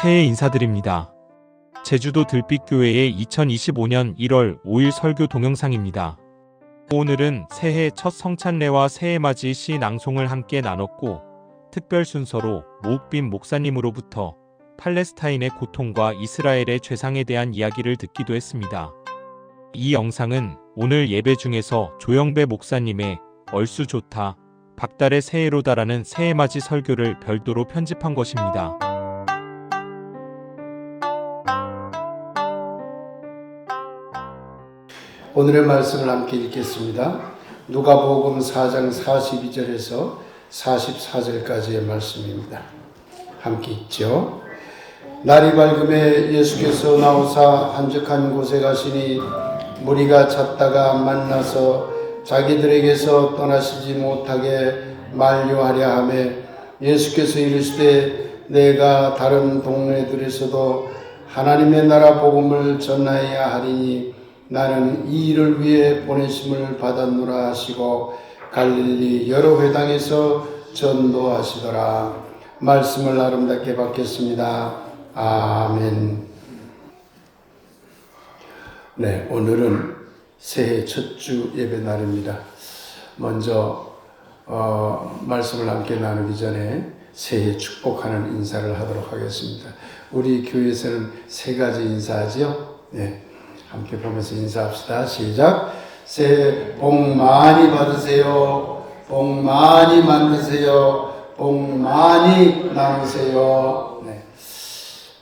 새해 인사드립니다. 제주도 들빛교회의 2025년 1월 5일 설교 동영상입니다. 오늘은 새해 첫 성찬례와 새해맞이 시 낭송을 함께 나눴고, 특별 순서로 모욱빈 목사님으로부터 팔레스타인의 고통과 이스라엘의 죄상에 대한 이야기를 듣기도 했습니다. 이 영상은 오늘 예배 중에서 조영배 목사님의 얼쑤 좋다, 박달의 새해로다라는 새해맞이 설교를 별도로 편집한 것입니다. 오늘의 말씀을 함께 읽겠습니다. 누가복음 4장 42절에서 44절까지의 말씀입니다. 함께 읽죠. 날이 밝음에 예수께서 나오사 한적한 곳에 가시니 무리가 찾다가 만나서 자기들에게서 떠나시지 못하게 만류하려 하매 예수께서 이르시되 내가 다른 동네들에서도 하나님의 나라 복음을 전하여야 하리니 나는 이 일을 위해 보내심을 받았노라 하시고 갈릴리 여러 회당에서 전도하시더라. 말씀을 아름답게 받겠습니다. 아멘. 네, 오늘은 새해 첫 주 예배 날입니다. 먼저 말씀을 함께 나누기 전에 새해 축복하는 인사를 하도록 하겠습니다. 우리 교회에서는 세 가지 인사하지요. 네. 함께 보면서 인사합시다. 시작. 새해 복 많이 받으세요. 복 많이 만드세요. 복 많이 나누세요. 네.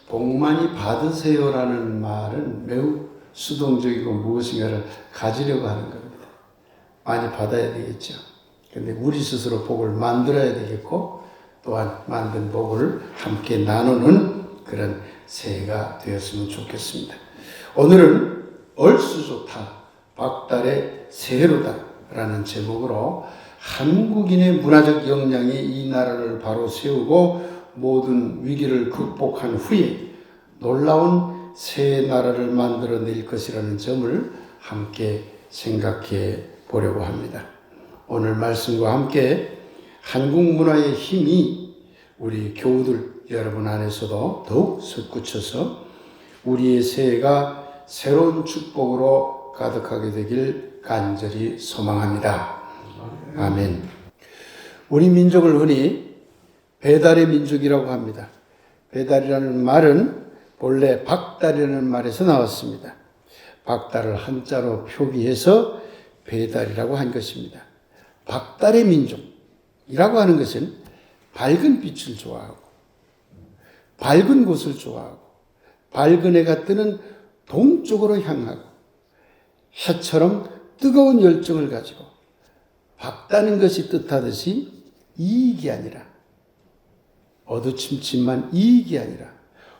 복 많이 받으세요라는 말은 매우 수동적이고 무엇인가를 가지려고 하는 겁니다. 많이 받아야 되겠죠. 근데 우리 스스로 복을 만들어야 되겠고, 또한 만든 복을 함께 나누는 그런 새해가 되었으면 좋겠습니다. 오늘은 얼쑤 좋다, 박달의 새해로다 라는 제목으로 한국인의 문화적 역량이 이 나라를 바로 세우고 모든 위기를 극복한 후에 놀라운 새 나라를 만들어낼 것이라는 점을 함께 생각해 보려고 합니다. 오늘 말씀과 함께 한국 문화의 힘이 우리 교우들 여러분 안에서도 더욱 솟구쳐서 우리의 새해가 새로운 축복으로 가득하게 되길 간절히 소망합니다. 아멘. 우리 민족을 흔히 배달의 민족이라고 합니다. 배달이라는 말은 본래 박달이라는 말에서 나왔습니다. 박달을 한자로 표기해서 배달이라고 한 것입니다. 박달의 민족이라고 하는 것은 밝은 빛을 좋아하고, 밝은 곳을 좋아하고, 밝은 해가 뜨는 동쪽으로 향하고, 해처럼 뜨거운 열정을 가지고 밝다는 것이 뜻하듯이 이익이 아니라, 어두침침한 이익이 아니라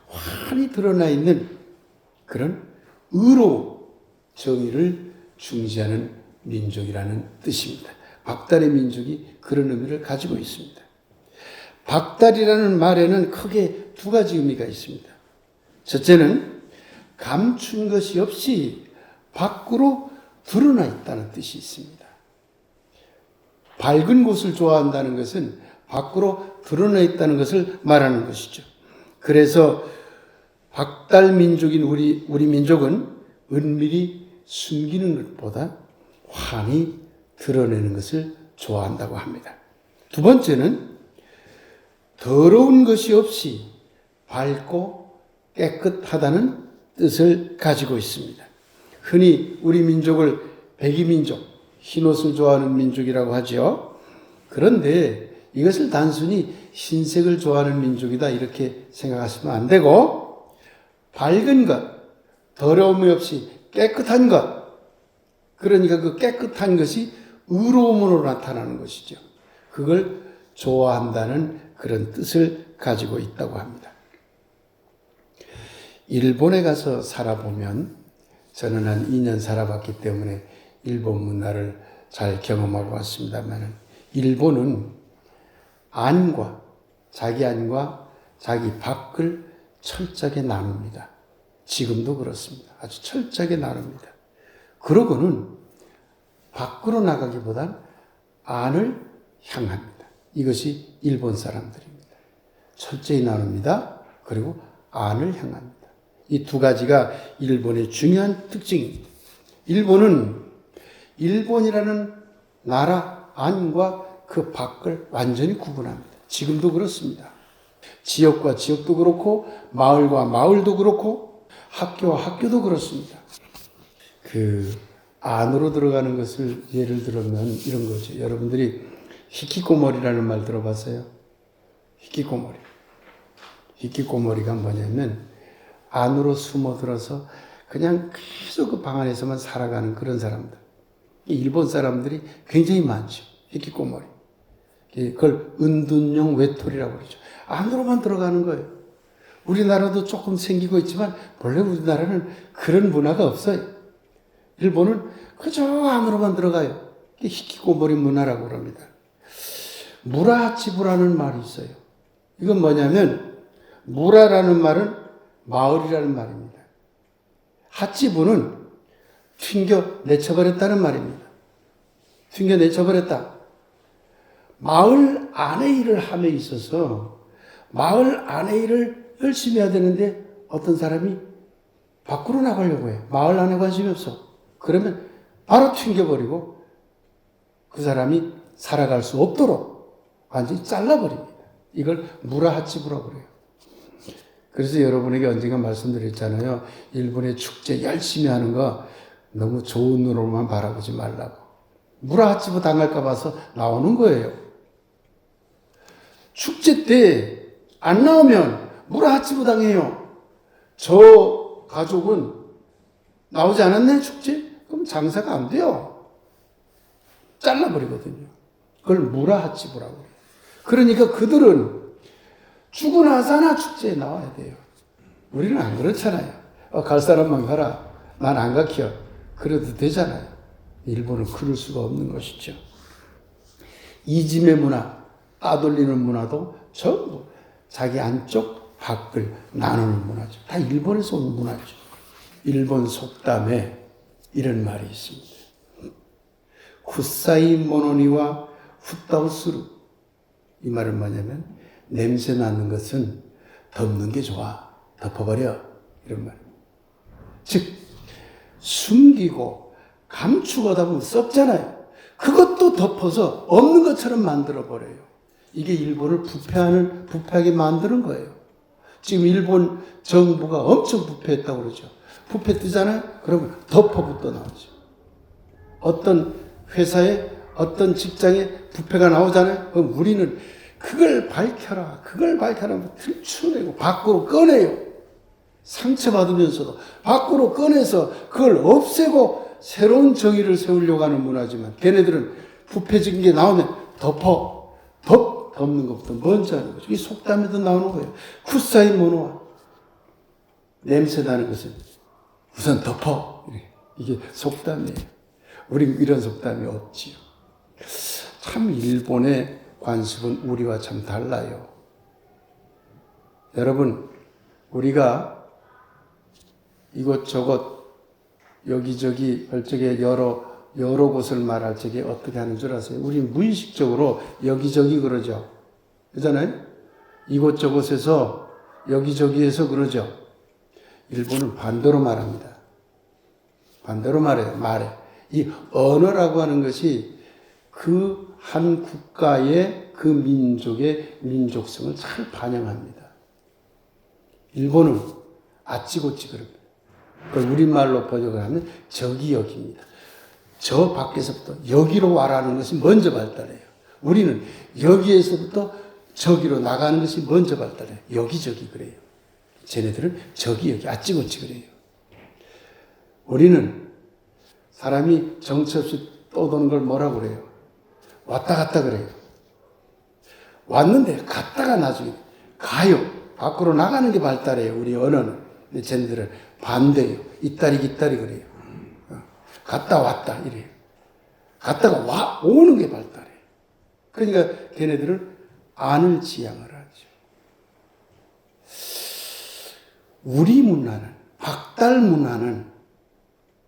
환히 드러나 있는 그런 의로움, 정의를 중시하는 민족이라는 뜻입니다. 박달의 민족이 그런 의미를 가지고 있습니다. 박달이라는 말에는 크게 두 가지 의미가 있습니다. 첫째는 감춘 것이 없이 밖으로 드러나 있다는 뜻이 있습니다. 밝은 곳을 좋아한다는 것은 밖으로 드러나 있다는 것을 말하는 것이죠. 그래서 박달 민족인 우리 민족은 은밀히 숨기는 것보다 환히 드러내는 것을 좋아한다고 합니다. 두 번째는 더러운 것이 없이 밝고 깨끗하다는 뜻을 가지고 있습니다. 흔히 우리 민족을 백이민족, 흰옷을 좋아하는 민족이라고 하죠. 그런데 이것을 단순히 흰색을 좋아하는 민족이다 이렇게 생각하시면 안 되고, 밝은 것, 더러움이 없이 깨끗한 것, 그러니까 그 깨끗한 것이 의로움으로 나타나는 것이죠. 그걸 좋아한다는 그런 뜻을 가지고 있다고 합니다. 일본에 가서 살아보면, 저는 한 2년 살아봤기 때문에 일본 문화를 잘 경험하고 왔습니다만, 일본은 자기 안과 자기 밖을 철저하게 나눕니다. 지금도 그렇습니다. 아주 철저하게 나눕니다. 그러고는 밖으로 나가기보단 안을 향합니다. 이것이 일본 사람들입니다. 철저히 나눕니다. 그리고 안을 향합니다. 이 두 가지가 일본의 중요한 특징입니다. 일본이라는 나라 안과 그 밖을 완전히 구분합니다. 지금도 그렇습니다. 지역과 지역도 그렇고 마을과 마을도 그렇고 학교와 학교도 그렇습니다. 그 안으로 들어가는 것을 예를 들면 이런 거죠. 여러분들이 히키코모리라는 말 들어봤어요? 히키코모리가 뭐냐면 안으로 숨어들어서 그냥 계속 그 방 안에서만 살아가는 그런 사람들. 일본 사람들이 굉장히 많죠. 히키코모리. 그걸 은둔형 외톨이라고 그러죠. 안으로만 들어가는 거예요. 우리나라도 조금 생기고 있지만 본래 우리나라는 그런 문화가 없어요. 일본은 그저 안으로만 들어가요. 히키코모리 문화라고 그럽니다. 무라하치부라는 말이 있어요. 이건 뭐냐면 무라라는 말은 마을이라는 말입니다. 하치부는 튕겨 내쳐버렸다는 말입니다. 튕겨 내쳐버렸다. 마을 안의 일을 함에 있어서 마을 안의 일을 열심히 해야 되는데 어떤 사람이 밖으로 나가려고 해요. 마을 안에 관심이 없어. 그러면 바로 튕겨버리고 그 사람이 살아갈 수 없도록 완전히 잘라버립니다. 이걸 무라하치부라고 그래요. 그래서 여러분에게 언젠가 말씀드렸잖아요. 일본의 축제 열심히 하는 거 너무 좋은 눈으로만 바라보지 말라고. 무라하치부 당할까 봐서 나오는 거예요. 축제 때 안 나오면 무라하치부 당해요. 저 가족은 나오지 않았네, 축제? 그럼 장사가 안 돼요. 잘라버리거든요. 그걸 무라하치부라고 해요. 그러니까 그들은 죽으나사나 축제에 나와야 돼요. 우리는 안 그렇잖아요. 갈 사람만 가라. 난 안 가켜. 그래도 되잖아요. 일본은 그럴 수가 없는 것이죠. 이지메 문화, 따돌리는 문화도 전부 자기 안쪽 밖을 나누는 문화죠. 다 일본에서 온 문화죠. 일본 속담에 이런 말이 있습니다. 쿠사이 모노니와 후따우스루. 이 말은 뭐냐면 냄새 나는 것은 덮는 게 좋아. 덮어버려. 이런 말입니다. 즉 숨기고 감추고다 보면 썩잖아요. 그것도 덮어서 없는 것처럼 만들어버려요. 이게 일본을 부패하게 만드는 거예요. 지금 일본 정부가 엄청 부패했다고 그러죠. 부패 뜨잖아요. 그러면 덮어부터 나오죠. 어떤 회사에 어떤 직장에 부패가 나오잖아요. 그럼 우리는 그걸 밝혀라. 들추내고 밖으로 꺼내요. 상처받으면서도 밖으로 꺼내서 그걸 없애고 새로운 정의를 세우려고 하는 문화지만 걔네들은 부패적인 게 나오면 덮는 것부터 먼저 하는 거죠. 이 속담에도 나오는 거예요. 쿠사이 모노와 냄새 나는 것은 우선 덮어. 이게 속담이에요. 우리 이런 속담이 없지요. 참 일본의 관습은 우리와 참 달라요. 여러분, 우리가 이곳저곳 여기저기 별적에 여러 곳을 말할 적에 어떻게 하는 줄 아세요? 우리 무의식적으로 여기저기 그러죠. 그러잖아요? 이곳저곳에서 여기저기에서 그러죠. 일본은 반대로 말합니다. 반대로 말해. 이 언어라고 하는 것이 그 한 국가의 그 민족의 민족성을 잘 반영합니다. 일본은 아찌고찌 그럽니다. 그걸 우리말로 번역을 하면 저기 여기입니다. 저 밖에서부터 여기로 와라는 것이 먼저 발달해요. 우리는 여기에서부터 저기로 나가는 것이 먼저 발달해요. 여기저기 그래요. 쟤네들은 저기 여기 아찌고찌 그래요. 우리는 사람이 정처 없이 떠도는 걸 뭐라고 그래요? 왔다 갔다 그래요. 왔는데 갔다가 나중에 가요. 밖으로 나가는 게 발달해요. 우리 언어는. 근데 쟤네들은 반대예요. 이따리 기따리 그래요. 갔다 왔다 이래요. 갔다가 오는 게 발달해요. 그러니까 걔네들은 안을 지향을 하죠. 우리 문화는 박달 문화는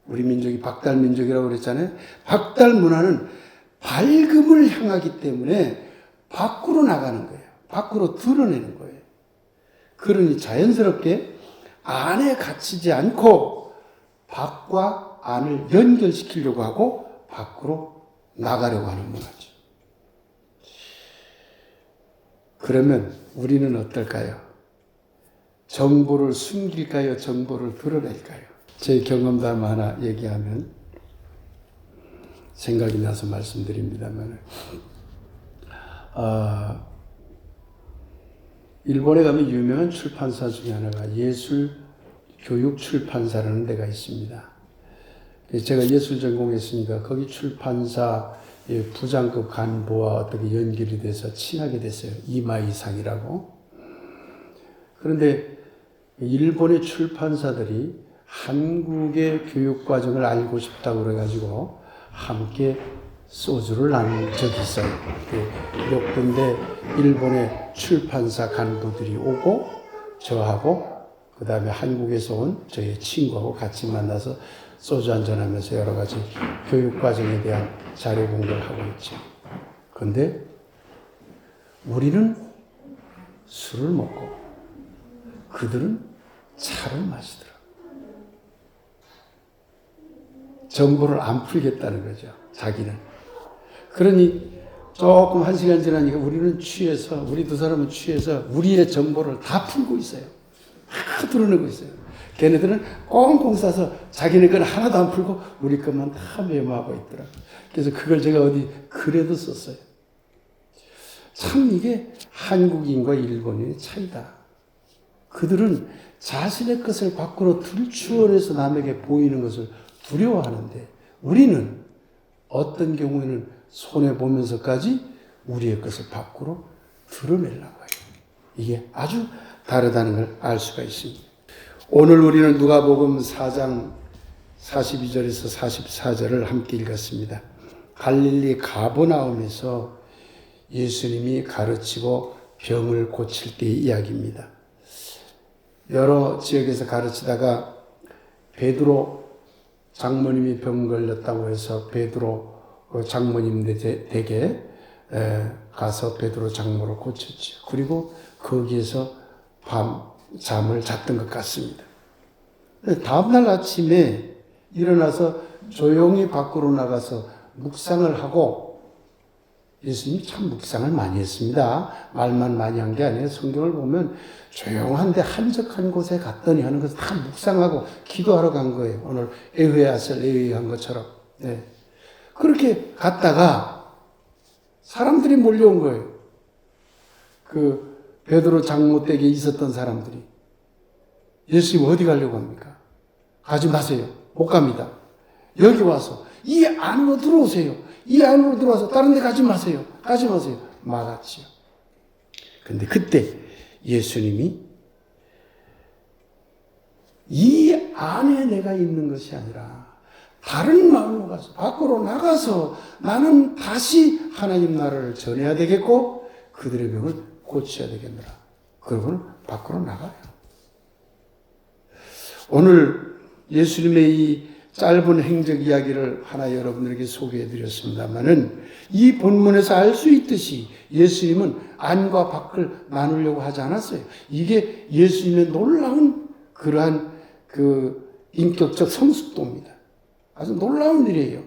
우리 민족이 박달 민족이라고 그랬잖아요. 박달 문화는 밝음을 향하기 때문에 밖으로 나가는 거예요. 밖으로 드러내는 거예요. 그러니 자연스럽게 안에 갇히지 않고 밖과 안을 연결시키려고 하고 밖으로 나가려고 하는 문화죠. 그러면 우리는 어떨까요? 정보를 숨길까요? 정보를 드러낼까요? 제 경험담 하나 얘기하면 생각이 나서 말씀드립니다만, 일본에 가면 유명한 출판사 중에 하나가 예술교육출판사라는 데가 있습니다. 제가 예술 전공했으니까 거기 출판사 부장급 간부와 어떻게 연결이 돼서 친하게 됐어요. 이마이상이라고. 그런데 일본의 출판사들이 한국의 교육과정을 알고 싶다고 그래가지고 함께 소주를 나눈 적이 있어요. 몇 군데 일본의 출판사 간부들이 오고 저하고 그 다음에 한국에서 온 저희 친구하고 같이 만나서 소주 한잔하면서 여러 가지 교육과정에 대한 자료 공부를 하고 있죠. 그런데 우리는 술을 먹고 그들은 차를 마시더라고요. 정보를 안 풀겠다는 거죠. 자기는. 그러니 조금 한 시간 지나니까 우리는 취해서, 우리 두 사람은 취해서 우리의 정보를 다 풀고 있어요. 다 드러내고 있어요. 걔네들은 꽁꽁 싸서 자기네 건 하나도 안 풀고 우리 것만 다 메모하고 있더라고요. 그래서 그걸 제가 어디 글에도 썼어요. 참 이게 한국인과 일본인의 차이다. 그들은 자신의 것을 밖으로 들추어내서 남에게 보이는 것을 두려워하는데 우리는 어떤 경우에는 손해보면서까지 우리의 것을 밖으로 드러내려고 해요. 이게 아주 다르다는 걸 알 수가 있습니다. 오늘 우리는 누가복음 4장 42절에서 44절을 함께 읽었습니다. 갈릴리 가버나움에서 예수님이 가르치고 병을 고칠 때의 이야기입니다. 여러 지역에서 가르치다가 베드로 장모님이 병 걸렸다고 해서 베드로 장모님 댁에 가서 베드로 장모를 고쳤죠. 그리고 거기에서 잠을 잤던 것 같습니다. 다음날 아침에 일어나서 조용히 밖으로 나가서 묵상을 하고, 예수님이 참 묵상을 많이 했습니다. 말만 많이 한 게 아니에요. 성경을 보면 조용한데 한적한 곳에 갔더니 하는 것을 다 묵상하고 기도하러 간 거예요. 오늘 에흐야슬 에흐한 것처럼. 네. 그렇게 갔다가 사람들이 몰려온 거예요. 그 베드로 장모 댁에 있었던 사람들이. 예수님 어디 가려고 합니까? 가지 마세요. 못 갑니다. 여기 와서 이 안으로 들어오세요. 이 안으로 들어와서 다른 데 가지 마세요. 가지 마세요. 막았지요. 근데 그때 예수님이 이 안에 내가 있는 것이 아니라 다른 마음으로 가서 밖으로 나가서 나는 다시 하나님 나라를 전해야 되겠고 그들의 병을 고쳐야 되겠노라. 그러고는 밖으로 나가요. 오늘 예수님의 이 짧은 행적 이야기를 하나 여러분들에게 소개해 드렸습니다만은 이 본문에서 알 수 있듯이 예수님은 안과 밖을 나누려고 하지 않았어요. 이게 예수님의 놀라운 그러한 그 인격적 성숙도입니다. 아주 놀라운 일이에요.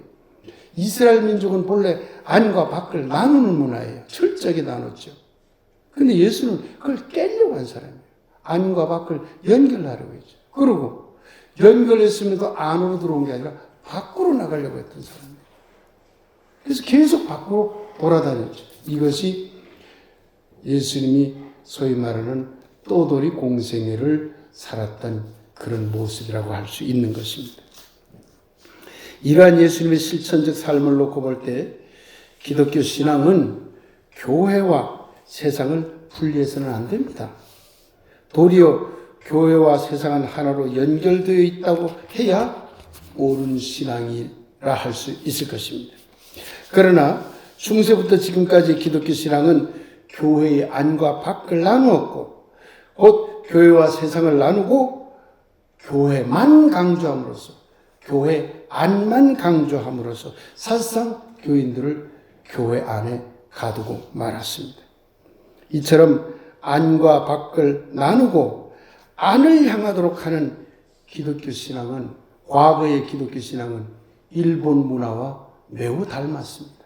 이스라엘 민족은 본래 안과 밖을 나누는 문화예요. 철저하게 나눴죠. 근데 예수는 그걸 깨려고 한 사람이에요. 안과 밖을 연결하려고 했죠. 그리고 연결했음에도 안으로 들어온 게 아니라 밖으로 나가려고 했던 사람이에요. 그래서 계속 밖으로 돌아다녔죠. 이것이 예수님이 소위 말하는 떠돌이 공생애를 살았던 그런 모습이라고 할 수 있는 것입니다. 이러한 예수님의 실천적 삶을 놓고 볼 때 기독교 신앙은 교회와 세상을 분리해서는 안 됩니다. 도리어 교회와 세상은 하나로 연결되어 있다고 해야 옳은 신앙이라 할 수 있을 것입니다. 그러나 중세부터 지금까지 기독교 신앙은 교회의 안과 밖을 나누었고 곧 교회와 세상을 나누고 교회만 강조함으로써 교회 안만 강조함으로써 사실상 교인들을 교회 안에 가두고 말았습니다. 이처럼 안과 밖을 나누고 안을 향하도록 하는 기독교 신앙은, 과거의 기독교 신앙은 일본 문화와 매우 닮았습니다.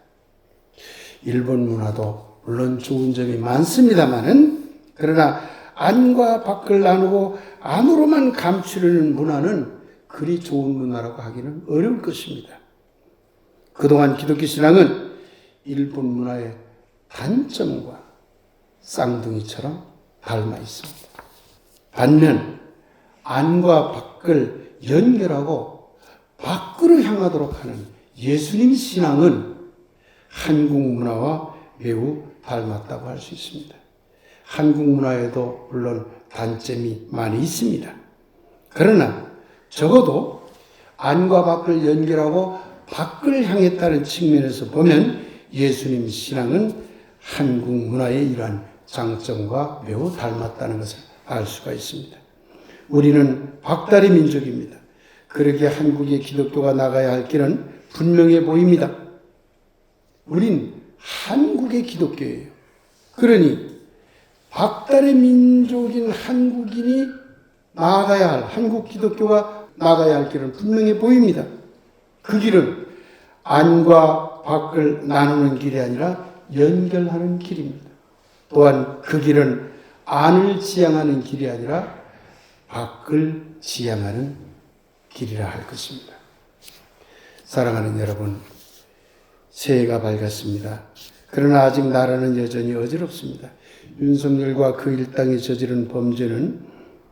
일본 문화도 물론 좋은 점이 많습니다만은, 그러나 안과 밖을 나누고 안으로만 감추려는 문화는 그리 좋은 문화라고 하기는 어려울 것입니다. 그동안 기독교 신앙은 일본 문화의 단점과 쌍둥이처럼 닮아 있습니다. 반면 안과 밖을 연결하고 밖으로 향하도록 하는 예수님 신앙은 한국 문화와 매우 닮았다고 할 수 있습니다. 한국 문화에도 물론 단점이 많이 있습니다. 그러나 적어도 안과 밖을 연결하고 밖을 향했다는 측면에서 보면 예수님 신앙은 한국 문화의 이러한 장점과 매우 닮았다는 것을 알 수가 있습니다. 우리는 박다리 민족입니다. 그렇게 한국의 기독교가 나가야 할 길은 분명해 보입니다. 우린 한국의 기독교예요. 그러니 박다리 민족인 한국인이 나아가야 할, 한국 기독교가 나아가야 할 길은 분명해 보입니다. 그 길은 안과 밖을 나누는 길이 아니라 연결하는 길입니다. 또한 그 길은 안을 지향하는 길이 아니라 밖을 지향하는 길이라 할 것입니다. 사랑하는 여러분, 새해가 밝았습니다. 그러나 아직 나라는 여전히 어지럽습니다. 윤석열과 그 일당이 저지른 범죄는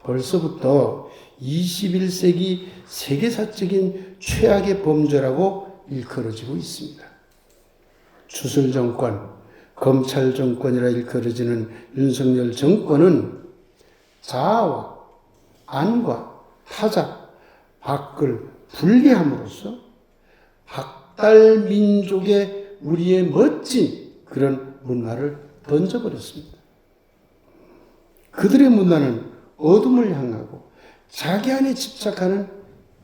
벌써부터 21세기 세계사적인 최악의 범죄라고 일컬어지고 있습니다. 추슬 정권, 검찰 정권이라 일컬어지는 윤석열 정권은 자아와 안과 타자, 밖을 분리함으로써 박달 민족의 우리의 멋진 그런 문화를 던져버렸습니다. 그들의 문화는 어둠을 향하고 자기 안에 집착하는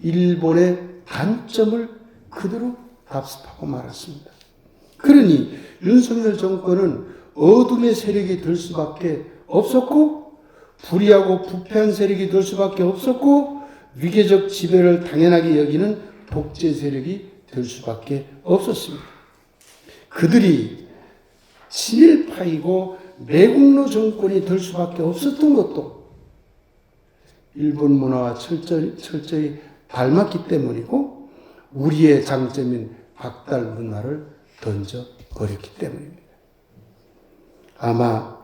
일본의 단점을 그대로 답습하고 말았습니다. 그러니 윤석열 정권은 어둠의 세력이 될 수밖에 없었고, 불의하고 부패한 세력이 될 수밖에 없었고, 위계적 지배를 당연하게 여기는 독재 세력이 될 수밖에 없었습니다. 그들이 친일파이고 매국노 정권이 될 수밖에 없었던 것도 일본 문화와 철저히 닮았기 때문이고, 우리의 장점인 박달 문화를 던져버렸기 때문입니다. 아마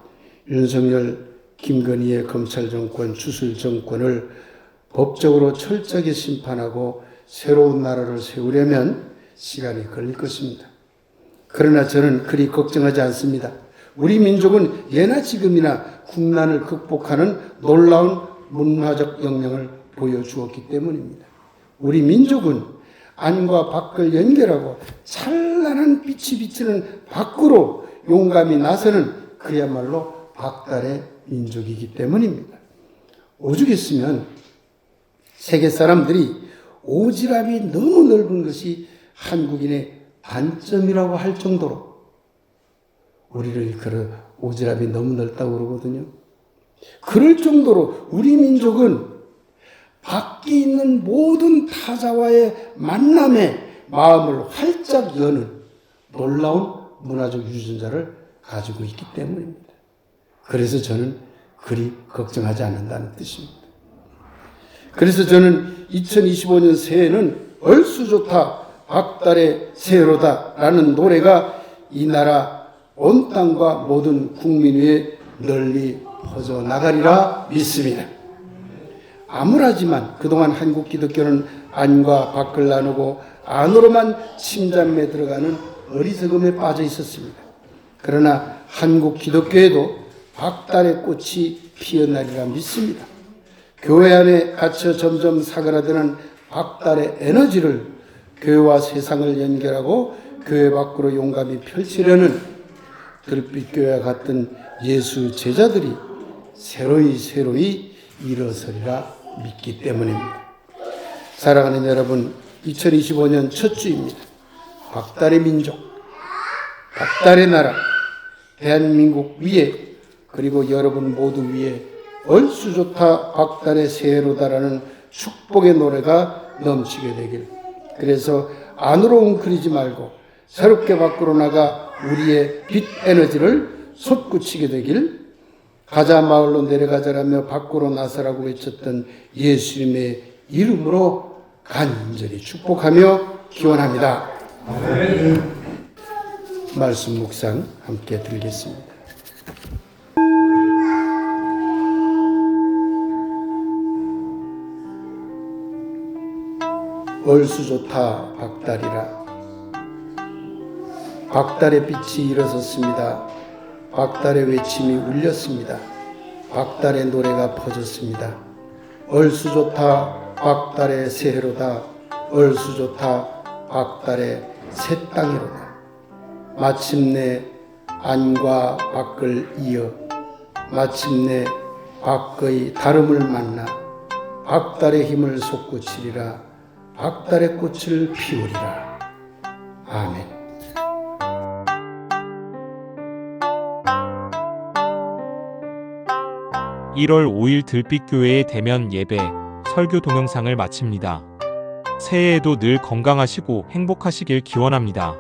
윤석열, 김건희의 검찰 정권, 추슬 정권을 법적으로 철저하게 심판하고 새로운 나라를 세우려면 시간이 걸릴 것입니다. 그러나 저는 그리 걱정하지 않습니다. 우리 민족은 예나 지금이나 국난을 극복하는 놀라운 문화적 역량을 보여주었기 때문입니다. 우리 민족은 안과 밖을 연결하고 찬란한 빛이 비치는 밖으로 용감히 나서는 그야말로 박달의 민족이기 때문입니다. 오죽했으면 세계 사람들이 오지랖이 너무 넓은 것이 한국인의 단점이라고 할 정도로, 우리를 일컬어 오지랖이 너무 넓다고 그러거든요. 그럴 정도로 우리 민족은 밖에 있는 모든 타자와의 만남에 마음을 활짝 여는 놀라운 문화적 유전자를 가지고 있기 때문입니다. 그래서 저는 그리 걱정하지 않는다는 뜻입니다. 그래서 저는 2025년 새해는 얼쑤 좋다 박달의 새해로다 라는 노래가 이 나라 온 땅과 모든 국민 위에 널리 퍼져나가리라 믿습니다. 암울하지만 그동안 한국 기독교는 안과 밖을 나누고 안으로만 침잠에 들어가는 어리석음에 빠져 있었습니다. 그러나 한국 기독교에도 박달의 꽃이 피어나리라 믿습니다. 교회 안에 갇혀 점점 사그라드는 박달의 에너지를 교회와 세상을 연결하고 교회 밖으로 용감히 펼치려는 들빛교회와 같은 예수 제자들이 새로이 일어서리라 믿기 때문입니다. 사랑하는 여러분, 2025년 첫 주입니다. 박달의 민족, 박달의 나라, 대한민국 위에 그리고 여러분 모두 위에 얼쑤 좋다 박달의 새해로다라는 축복의 노래가 넘치게 되길. 그래서 안으로 웅크리지 말고 새롭게 밖으로 나가 우리의 빛 에너지를 솟구치게 되길. 가자 마을로 내려가자라며 밖으로 나서라고 외쳤던 예수님의 이름으로 간절히 축복하며 기원합니다. 말씀 묵상 함께 드리겠습니다. 얼쑤 좋다 박달이라. 박달의 빛이 일어섰습니다. 박달의 외침이 울렸습니다. 박달의 노래가 퍼졌습니다. 얼쑤 좋다 박달의 새해로다. 얼쑤 좋다 박달의 새 땅이로다. 마침내 안과 밖을 이어 마침내 밖의 다름을 만나 박달의 힘을 솟구치리라. 박달의 꽃을 피우리라. 아멘. 1월 5일 들빛교회의 대면 예배, 설교 동영상을 마칩니다. 새해에도 늘 건강하시고 행복하시길 기원합니다.